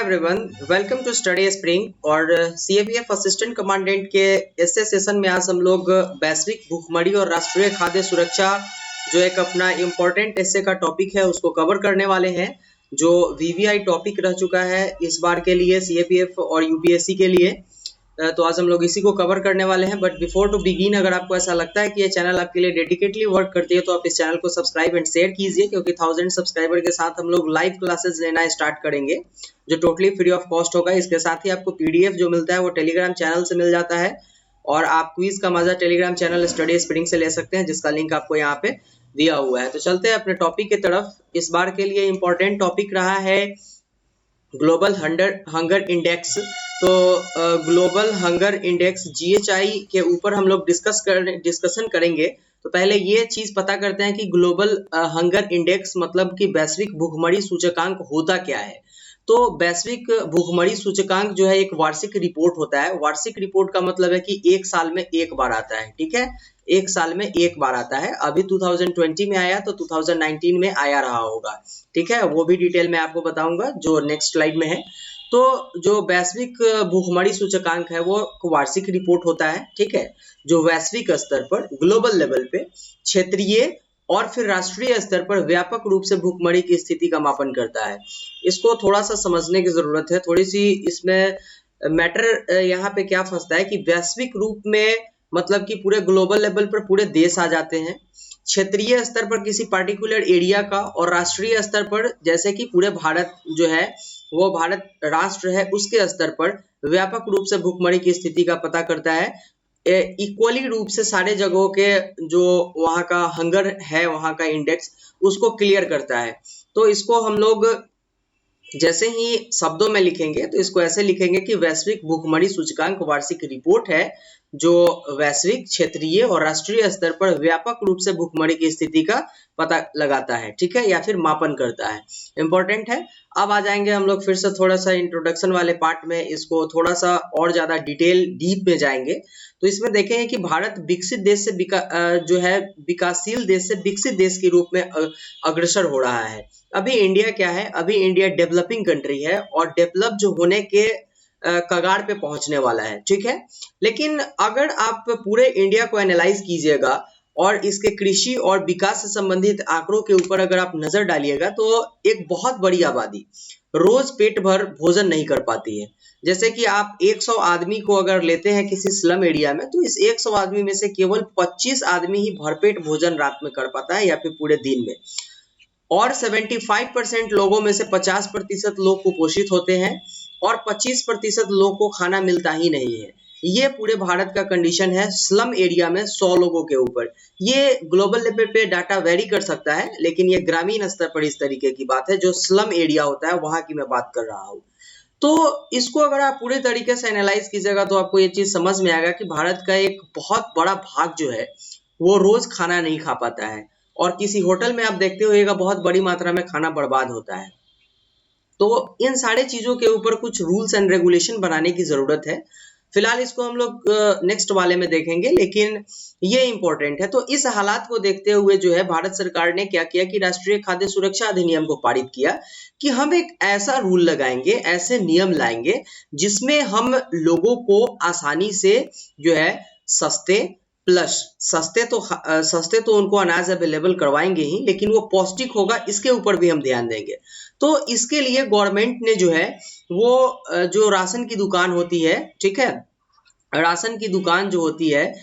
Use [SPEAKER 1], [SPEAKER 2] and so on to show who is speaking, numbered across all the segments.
[SPEAKER 1] Everyone, welcome to study spring. और CAPF assistant commandant के ऐसे सेशन में आज हम लोग वैश्विक भूखमरी और राष्ट्रीय खाद्य सुरक्षा जो एक अपना इम्पोर्टेंट ऐसे का टॉपिक है उसको कवर करने वाले हैं, जो वीवीआई टॉपिक रह चुका है इस बार के लिए सीएपीएफ और यूपीएससी के लिए। तो आज हम लोग इसी को कवर करने वाले हैं। बट बिफोर टू बिगिन, अगर आपको ऐसा लगता है कि ये चैनल आपके लिए डेडिकेटली वर्क करती है तो आप इस चैनल को सब्सक्राइब एंड शेयर कीजिए, क्योंकि 1000 सब्सक्राइबर के साथ हम लोग लाइव क्लासेस लेना स्टार्ट करेंगे जो टोटली फ्री ऑफ कॉस्ट होगा। इसके साथ ही आपको पीडीएफ जो मिलता है वो टेलीग्राम चैनल से मिल जाता है, और आप क्विज का मजा टेलीग्राम चैनल स्टडी स्प्रिंग से ले सकते हैं, जिसका लिंक आपको यहाँ पे दिया हुआ है। तो चलते हैं अपने टॉपिक की तरफ। इस बार के लिए इम्पोर्टेंट टॉपिक रहा है ग्लोबल हंगर इंडेक्स। तो ग्लोबल हंगर इंडेक्स जीएचआई के ऊपर हम लोग डिस्कशन करेंगे। तो पहले ये चीज पता करते हैं कि ग्लोबल हंगर इंडेक्स मतलब कि वैश्विक भूखमरी सूचकांक होता क्या है। तो वैश्विक भूखमरी सूचकांक जो है एक वार्षिक रिपोर्ट होता है। वार्षिक रिपोर्ट का मतलब है कि एक साल में एक बार आता है, ठीक है, एक साल में एक बार आता है। अभी 2020 में आया तो 2019 में आया रहा होगा, ठीक है, वो भी डिटेल में आपको बताऊंगा जो नेक्स्ट स्लाइड में है। तो जो वैश्विक भूखमरी सूचकांक है वो वार्षिक रिपोर्ट होता है, ठीक है, जो वैश्विक स्तर पर ग्लोबल लेवल पे क्षेत्रीय और फिर राष्ट्रीय स्तर पर व्यापक रूप से भूखमरी की स्थिति का मापन करता है। इसको थोड़ा सा समझने की जरूरत है, थोड़ी सी इसमें मैटर यहाँ पे क्या फंसता है कि वैश्विक रूप में मतलब कि पूरे ग्लोबल लेवल पर पूरे देश आ जाते हैं, क्षेत्रीय स्तर पर किसी पार्टिकुलर एरिया का, और राष्ट्रीय स्तर पर जैसे कि पूरे भारत जो है वो भारत राष्ट्र है उसके स्तर पर व्यापक रूप से भूखमरी की स्थिति का पता करता है। इक्वली रूप से सारे जगहों के जो वहाँ का हंगर है, वहाँ का इंडेक्स उसको क्लियर करता है। तो इसको हम लोग जैसे ही शब्दों में लिखेंगे तो इसको ऐसे लिखेंगे कि वैश्विक भूखमरी सूचकांक वार्षिक रिपोर्ट है जो वैश्विक, क्षेत्रीय और राष्ट्रीय स्तर पर व्यापक रूप से भूखमरी की स्थिति का पता लगाता है, ठीक है, या फिर मापन करता है। इंपॉर्टेंट है। अब आ जाएंगे हम लोग फिर से थोड़ा सा इंट्रोडक्शन वाले पार्ट में, इसको थोड़ा सा और ज्यादा डिटेल डीप में जाएंगे। तो इसमें देखेंगे कि भारत विकसित देश से जो है विकासशील देश से विकसित देश के रूप में अग्रसर हो रहा है। अभी इंडिया क्या है, अभी इंडिया डेवलपिंग कंट्री है और डेवलप जो होने के कगार पे पहुंचने वाला है, ठीक है। लेकिन अगर आप पूरे इंडिया को एनालाइज कीजिएगा और इसके कृषि और विकास से संबंधित आंकड़ों के ऊपर अगर आप नजर डालिएगा तो एक बहुत बड़ी आबादी रोज पेट भर भोजन नहीं कर पाती है। जैसे कि आप 100 आदमी को अगर लेते हैं किसी स्लम एरिया में, तो इस 100 आदमी में से केवल 25 आदमी ही भरपेट भोजन रात में कर पाता है या फिर पूरे दिन में, और 75% लोगों में से 50% लोग कुपोषित होते हैं और 25% लोग को खाना मिलता ही नहीं है। ये पूरे भारत का कंडीशन है स्लम एरिया में 100 लोगों के ऊपर। ये ग्लोबल लेवल पे डाटा वेरी कर सकता है, लेकिन ये ग्रामीण स्तर पर इस तरीके की बात है। जो स्लम एरिया होता है वहां की मैं बात कर रहा हूँ। तो इसको अगर आप पूरे तरीके से एनालाइज कीजिएगा तो आपको ये चीज समझ में आएगा कि भारत का एक बहुत बड़ा भाग जो है वो रोज खाना नहीं खा पाता है, और किसी होटल में आप देखते होइएगा बहुत बड़ी मात्रा में खाना बर्बाद होता है। तो इन सारे चीजों के ऊपर कुछ रूल्स एंड रेगुलेशन बनाने की जरूरत है। फिलहाल इसको हम लोग नेक्स्ट वाले में देखेंगे, लेकिन ये इंपॉर्टेंट है। तो इस हालात को देखते हुए जो है भारत सरकार ने क्या किया कि राष्ट्रीय खाद्य सुरक्षा अधिनियम को पारित किया कि हम एक ऐसा रूल लगाएंगे, ऐसे नियम लाएंगे जिसमें हम लोगों को आसानी से जो है सस्ते तो उनको अनाज अवेलेबल करवाएंगे ही, लेकिन वो पौष्टिक होगा इसके ऊपर भी हम ध्यान देंगे। तो इसके लिए गवर्नमेंट ने जो है वो जो राशन की दुकान होती है, ठीक है, राशन की दुकान जो होती है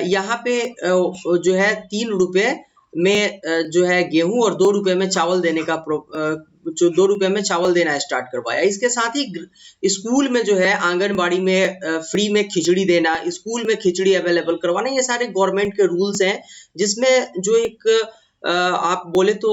[SPEAKER 1] यहाँ पे जो है 3 रुपए में जो है गेहूं और 2 रुपए में चावल देने का 2 रुपए में चावल देना स्टार्ट करवाया। इसके साथ ही स्कूल में जो है आंगनबाड़ी में फ्री में खिचड़ी देना, स्कूल में खिचड़ी अवेलेबल करवाना, ये सारे गवर्नमेंट के रूल्स हैं, जिसमें जो एक आप बोले तो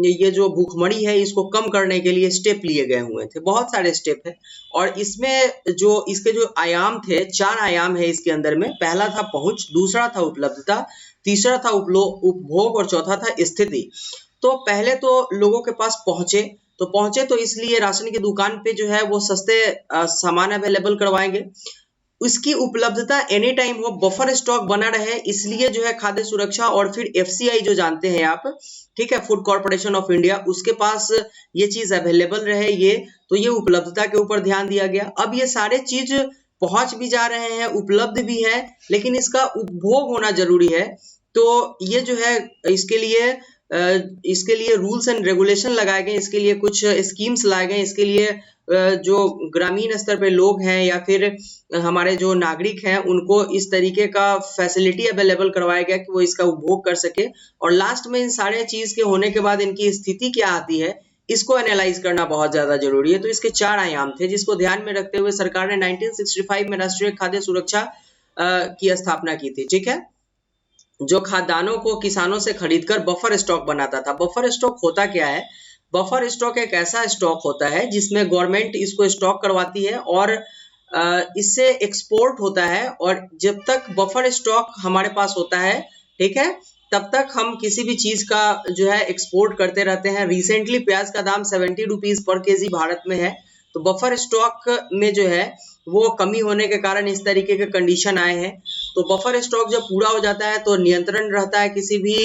[SPEAKER 1] ये जो भूखमरी है इसको कम करने के लिए स्टेप लिए गए हुए थे। बहुत सारे स्टेप है, और इसमें जो इसके जो आयाम थे, 4 आयाम है इसके अंदर में। पहला था पहुंच, दूसरा था उपलब्धता, तीसरा था उपभोग और चौथा था स्थिति। तो पहले तो लोगों के पास पहुंचे तो इसलिए राशन की दुकान पे जो है वो सस्ते सामान अवेलेबल करवाएंगे। उसकी उपलब्धता एनी टाइम हो, बफर स्टॉक बना रहे, इसलिए जो है खाद्य सुरक्षा और फिर एफसीआई जो जानते हैं आप, ठीक है, फूड कॉर्पोरेशन ऑफ इंडिया, उसके पास ये चीज अवेलेबल रहे, ये तो ये उपलब्धता के ऊपर ध्यान दिया गया। अब ये सारे चीज पहुंच भी जा रहे हैं, उपलब्ध भी है, लेकिन इसका उपभोग होना जरूरी है। तो ये जो है इसके लिए रूल्स एंड रेगुलेशन लगाए गए, इसके लिए कुछ स्कीम्स लाए गए, इसके लिए जो ग्रामीण स्तर पे लोग हैं या फिर हमारे जो नागरिक हैं उनको इस तरीके का फैसिलिटी अवेलेबल करवाया गया कि वो इसका उपभोग कर सके। और लास्ट में इन सारे चीज के होने के बाद इनकी स्थिति क्या आती है, इसको एनालाइज करना बहुत ज्यादा जरूरी है। तो इसके 4 आयाम थे जिसको ध्यान में रखते हुए सरकार ने 1965 में राष्ट्रीय खाद्य सुरक्षा की स्थापना की थी, ठीक है, जो खाद्यान्नों को किसानों से खरीदकर बफर स्टॉक बनाता था। बफर स्टॉक होता क्या है? बफर स्टॉक एक ऐसा स्टॉक होता है जिसमें गवर्नमेंट इसको स्टॉक करवाती है और इससे एक्सपोर्ट होता है, और जब तक बफर स्टॉक हमारे पास होता है, ठीक है, तब तक हम किसी भी चीज का जो है एक्सपोर्ट करते रहते हैं। रिसेंटली प्याज का दाम 70 रुपीज पर केजी भारत में है, तो बफर स्टॉक में जो है वो कमी होने के कारण इस तरीके के कंडीशन आए हैं। तो बफर स्टॉक जब पूरा हो जाता है तो नियंत्रण रहता है किसी भी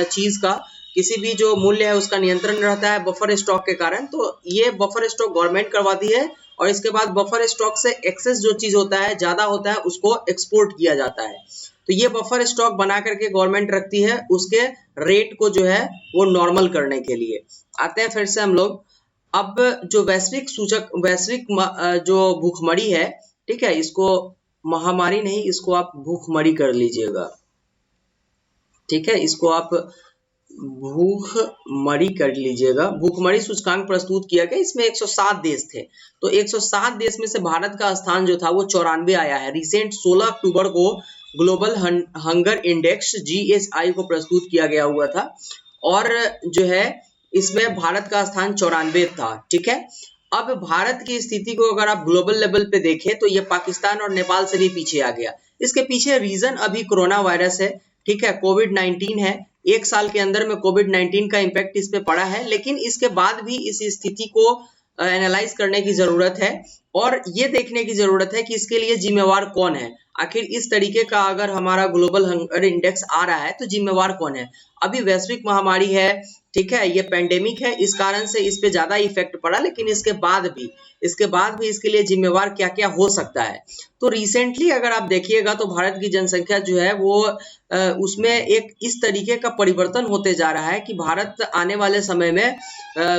[SPEAKER 1] चीज का, किसी भी जो मूल्य है उसका नियंत्रण रहता है बफर स्टॉक के कारण। तो ये बफर स्टॉक गवर्नमेंट करवाती है और इसके बाद बफर स्टॉक से एक्सेस जो चीज होता है, ज्यादा होता है, उसको एक्सपोर्ट किया जाता है। तो ये बफर स्टॉक बना करके गवर्नमेंट रखती है उसके रेट को जो है वो नॉर्मल करने के लिए। आते हैं फिर से हम लोग, अब जो वैश्विक सूचक, वैश्विक जो भूखमरी है, ठीक है, इसको महामारी नहीं, इसको आप भूखमरी कर लीजिएगा, ठीक है, इसको आप भूखमरी कर लीजिएगा। भूखमरी सूचकांक प्रस्तुत किया गया, इसमें 107 देश थे, तो 107 देश में से भारत का स्थान जो था वो 94 आया है। रिसेंट 16 अक्टूबर को ग्लोबल हंगर इंडेक्स GHI को प्रस्तुत किया गया हुआ था और जो है इसमें भारत का स्थान 94 था, ठीक है। अब भारत की स्थिति को अगर आप ग्लोबल लेवल पे देखें तो ये पाकिस्तान और नेपाल से भी पीछे आ गया। इसके पीछे रीजन अभी कोरोना वायरस है, ठीक है, कोविड-19 है। एक साल के अंदर में कोविड-19 का इम्पैक्ट इस पे पड़ा है, लेकिन इसके बाद भी इस स्थिति को एनालाइज करने की जरूरत है और ये देखने की जरूरत है कि इसके लिए जिम्मेवार कौन है। आखिर इस तरीके का अगर हमारा ग्लोबल हंगर इंडेक्स आ रहा है तो जिम्मेवार कौन है? अभी वैश्विक महामारी है, ठीक है, ये पेंडेमिक है, इस कारण से इस पे ज्यादा इफेक्ट पड़ा, लेकिन इसके बाद भी इसके लिए जिम्मेवार क्या क्या हो सकता है। तो रिसेंटली अगर आप देखिएगा तो भारत की जनसंख्या जो है वो उसमें एक इस तरीके का परिवर्तन होते जा रहा है कि भारत आने वाले समय में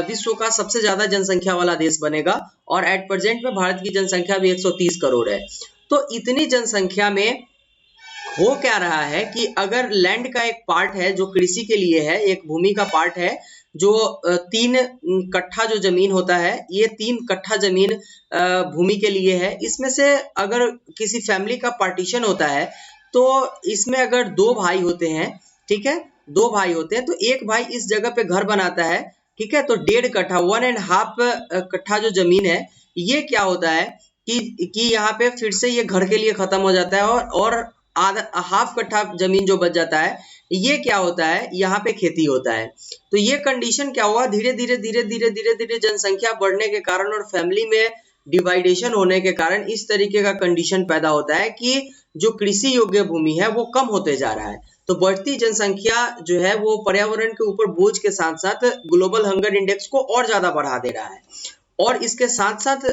[SPEAKER 1] विश्व का सबसे ज्यादा जनसंख्या वाला देश बनेगा और एट प्रेजेंट में भारत की जनसंख्या भी 130 करोड़ है। तो इतनी जनसंख्या में हो क्या रहा है कि अगर लैंड का एक पार्ट है जो कृषि के लिए है, एक भूमि का पार्ट है जो 3 कट्ठा जो जमीन होता है, ये 3 कट्ठा जमीन भूमि के लिए है। इसमें से अगर किसी फैमिली का पार्टीशन होता है तो इसमें अगर 2 भाई होते हैं, ठीक है, 2 भाई होते हैं, तो एक भाई इस जगह पे घर बनाता है, ठीक है, तो 1.5 कट्ठा 1.5 कट्ठा जो जमीन है, ये क्या होता है कि यहाँ पे फिर से ये घर के लिए खत्म हो जाता है और आधा हाफ कट्ठा जमीन जो बच जाता है, ये क्या होता है, यहाँ पे खेती होता है। तो ये कंडीशन क्या हुआ, धीरे धीरे जनसंख्या बढ़ने के कारण और फैमिली में डिवाइडेशन होने के कारण इस तरीके का कंडीशन पैदा होता है कि जो कृषि योग्य भूमि है वो कम होते जा रहा है। तो बढ़ती जनसंख्या जो है वो पर्यावरण के ऊपर बोझ के साथ साथ ग्लोबल हंगर इंडेक्स को और ज्यादा बढ़ा दे रहा है। और इसके साथ साथ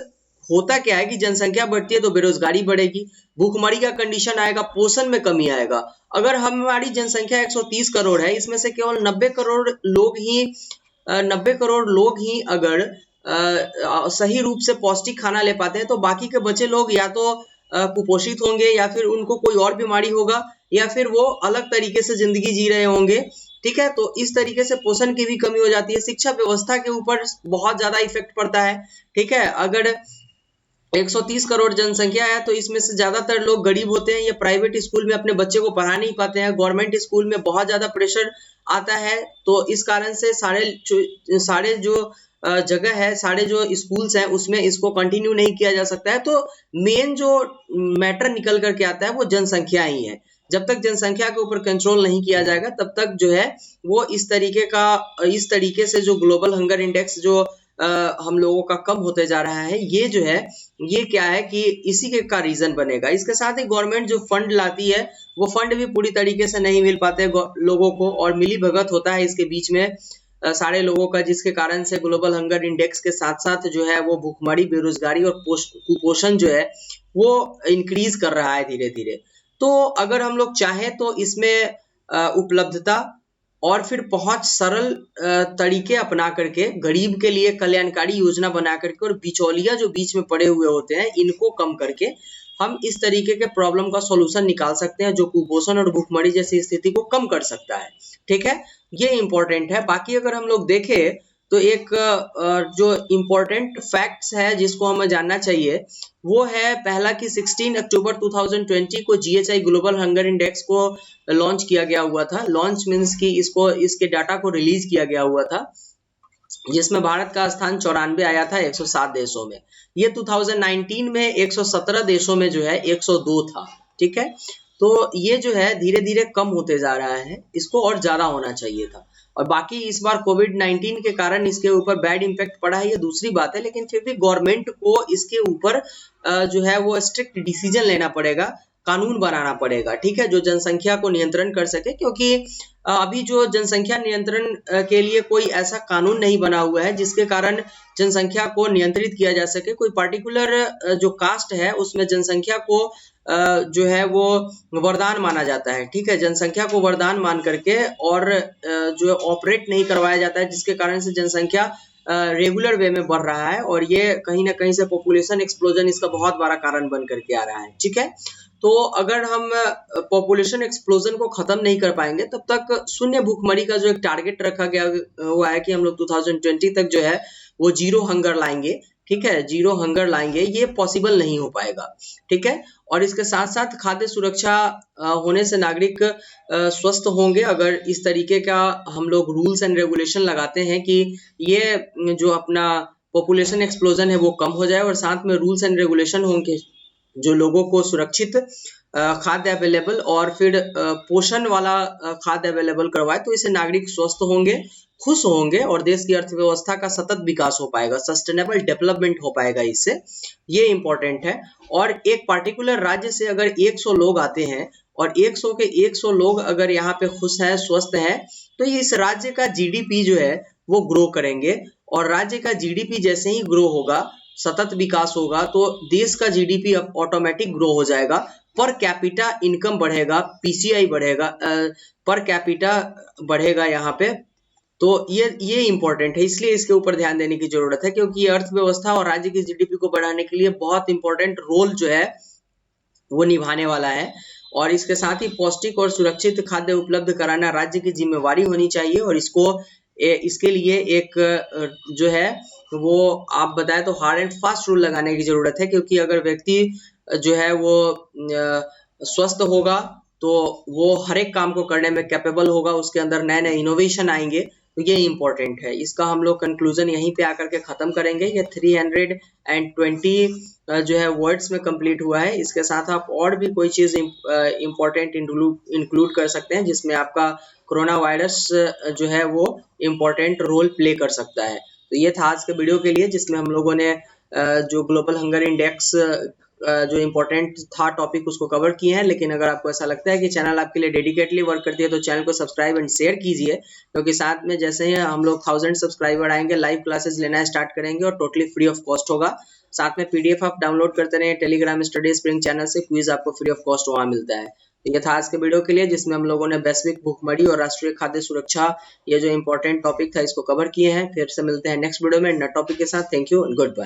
[SPEAKER 1] होता क्या है कि जनसंख्या बढ़ती है तो बेरोजगारी बढ़ेगी, भूखमरी का कंडीशन आएगा, पोषण में कमी आएगा। अगर हमारी जनसंख्या 130 करोड़ है, इसमें से केवल 90 करोड़ लोग ही अगर सही रूप से पौष्टिक खाना ले पाते हैं तो बाकी के बचे लोग या तो कुपोषित होंगे या फिर उनको कोई और बीमारी होगा या फिर वो अलग तरीके से जिंदगी जी रहे होंगे, ठीक है। तो इस तरीके से पोषण की भी कमी हो जाती है, शिक्षा व्यवस्था के ऊपर बहुत ज्यादा इफेक्ट पड़ता है, ठीक है। अगर 130 करोड़ जनसंख्या है तो इसमें से ज्यादातर लोग गरीब होते हैं, ये प्राइवेट स्कूल में अपने बच्चे को पढ़ा नहीं पाते हैं, गवर्नमेंट स्कूल में बहुत ज्यादा प्रेशर आता है। तो इस कारण से सारे जो जगह है, सारे जो स्कूल्स हैं उसमें इसको कंटिन्यू नहीं किया जा सकता है। तो मेन जो मैटर निकल करके आता है वो जनसंख्या ही है। जब तक जनसंख्या के ऊपर कंट्रोल नहीं किया जाएगा तब तक जो है वो इस तरीके से जो ग्लोबल हंगर इंडेक्स जो हम लोगों का कम होते जा रहा है, ये जो है ये क्या है कि इसी के का रीजन बनेगा। इसके साथ ही गवर्नमेंट जो फंड लाती है वो फंड भी पूरी तरीके से नहीं मिल पाते लोगों को, और मिली भगत होता है इसके बीच में सारे लोगों का, जिसके कारण से ग्लोबल हंगर इंडेक्स के साथ साथ जो है वो भूखमरी, बेरोजगारी और कुपोषण जो है वो इंक्रीज कर रहा है धीरे धीरे। तो अगर हम लोग चाहें तो इसमें उपलब्धता और फिर पहुंच, सरल तरीके अपना करके, गरीब के लिए कल्याणकारी योजना बना करके और बिचौलिया जो बीच में पड़े हुए होते हैं इनको कम करके हम इस तरीके के प्रॉब्लम का सॉल्यूशन निकाल सकते हैं जो कुपोषण और भूखमरी जैसी स्थिति को कम कर सकता है। ठीक है, ये इंपॉर्टेंट है। बाकी अगर हम लोग देखें तो एक जो इम्पोर्टेंट फैक्ट्स है जिसको हमें जानना चाहिए वो है पहला कि 16 अक्टूबर 2020 को GHI ग्लोबल हंगर इंडेक्स को लॉन्च किया गया हुआ था। लॉन्च मीन्स कि इसके डाटा को रिलीज किया गया हुआ था, जिसमें भारत का स्थान 94 आया था 107 देशों में। ये 2019 में 117 देशों में जो है 102 था। ठीक है, तो ये जो है धीरे धीरे कम होते जा रहा है, इसको और ज्यादा होना चाहिए था। और बाकी इस बार कोविड-19 के कारण इसके ऊपर बैड इम्पैक्ट पड़ा है, ये दूसरी बात है, लेकिन फिर भी गवर्नमेंट को इसके ऊपर जो है वो स्ट्रिक्ट डिसीजन लेना पड़ेगा, कानून बनाना पड़ेगा। ठीक है, जो जनसंख्या को नियंत्रण कर सके, क्योंकि अभी जो जनसंख्या नियंत्रण के लिए कोई ऐसा कानून नहीं बना हुआ है जिसके कारण जनसंख्या को नियंत्रित किया जा सके। कोई पर्टिकुलर जो कास्ट है उसमें जनसंख्या को जो है वो वरदान माना जाता है। ठीक है, जनसंख्या को वरदान मान करके और जो ऑपरेट नहीं करवाया जाता है, जिसके कारण से जनसंख्या रेगुलर वे में बढ़ रहा है, और ये कहीं ना कहीं से पॉपुलेशन एक्सप्लोजन इसका बहुत बड़ा कारण बन करके आ रहा है। ठीक है, तो अगर हम पॉपुलेशन एक्सप्लोजन को खत्म नहीं कर पाएंगे तब तक शून्य भूखमरी का जो एक टारगेट रखा गया हुआ है कि हम लोग 2020 तक जो है वो जीरो हंगर लाएंगे। ठीक है, जीरो हंगर लाएंगे, ये पॉसिबल नहीं हो पाएगा। ठीक है, और इसके साथ साथ खाद्य सुरक्षा होने से नागरिक स्वस्थ होंगे अगर इस तरीके का हम लोग रूल्स एंड रेगुलेशन लगाते हैं कि ये जो अपना पॉपुलेशन एक्सप्लोजन है वो कम हो जाए, और साथ में रूल्स एंड रेगुलेशन होंगे जो लोगों को सुरक्षित खाद्य अवेलेबल और फिर पोषण वाला खाद्य अवेलेबल करवाए, तो इससे नागरिक स्वस्थ होंगे, खुश होंगे और देश की अर्थव्यवस्था का सतत विकास हो पाएगा, सस्टेनेबल डेवलपमेंट हो पाएगा इससे। ये इंपॉर्टेंट है। और एक पार्टिकुलर राज्य से अगर 100 लोग आते हैं और 100 के 100 लोग अगर यहाँ पे खुश हैं, स्वस्थ हैं, तो इस राज्य का जीडीपी जो है वो ग्रो करेंगे, और राज्य का जीडीपी जैसे ही ग्रो होगा, सतत विकास होगा, तो देश का जीडीपी ऑटोमेटिक ग्रो हो जाएगा, पर कैपिटा इनकम बढ़ेगा, पीसीआई बढ़ेगा, पर कैपिटा बढ़ेगा यहाँ पे। तो ये इंपॉर्टेंट है, इसलिए इसके ऊपर ध्यान देने की जरूरत है, क्योंकि ये अर्थव्यवस्था और राज्य की जीडीपी को बढ़ाने के लिए बहुत इंपॉर्टेंट रोल जो है वो निभाने वाला है। और इसके साथ ही पौष्टिक और सुरक्षित खाद्य उपलब्ध कराना राज्य की जिम्मेवारी होनी चाहिए, और इसके लिए एक जो है वो आप बताएं तो हार्ड एंड फास्ट रूल लगाने की जरूरत है, क्योंकि अगर व्यक्ति जो है वो स्वस्थ होगा तो वो हर एक काम को करने में कैपेबल होगा, उसके अंदर नए नए इनोवेशन आएंगे। तो ये इंपॉर्टेंट है। इसका हम लोग कंक्लूजन यहीं पे आकर के खत्म करेंगे। ये 320 जो है वर्ड्स में कंप्लीट हुआ है। इसके साथ आप और भी कोई चीज इंपॉर्टेंट इंक्लूड कर सकते हैं, जिसमें आपका कोरोना वायरस जो है वो इम्पोर्टेंट रोल प्ले कर सकता है। तो ये था आज के वीडियो के लिए, जिसमें हम लोगों ने जो ग्लोबल हंगर इंडेक्स जो इम्पोर्टेंट था टॉपिक उसको कवर किए हैं। लेकिन अगर आपको ऐसा लगता है कि चैनल आपके लिए डेडिकेटली वर्क करती है तो चैनल को सब्सक्राइब एंड शेयर कीजिए, क्योंकि साथ में जैसे ही हम लोग 1000 सब्सक्राइबर आएंगे लाइव क्लासेस लेना स्टार्ट करेंगे और टोटली फ्री ऑफ कॉस्ट होगा। साथ में पीडीएफ आप डाउनलोड करते रहे टेलीग्राम स्टडी स्प्रिंग चैनल से, क्विज आपको फ्री ऑफ कॉस्ट वहाँ मिलता है। तो ये था आज के वीडियो के लिए, जिसमें हम लोगों ने वैश्विक भूखमरी और राष्ट्रीय खाद्य सुरक्षा ये जो इंपॉर्टेंट टॉपिक था इसको कवर किए हैं। फिर से मिलते हैं नेक्स्ट वीडियो में नए टॉपिक के साथ। Thank you and good bye.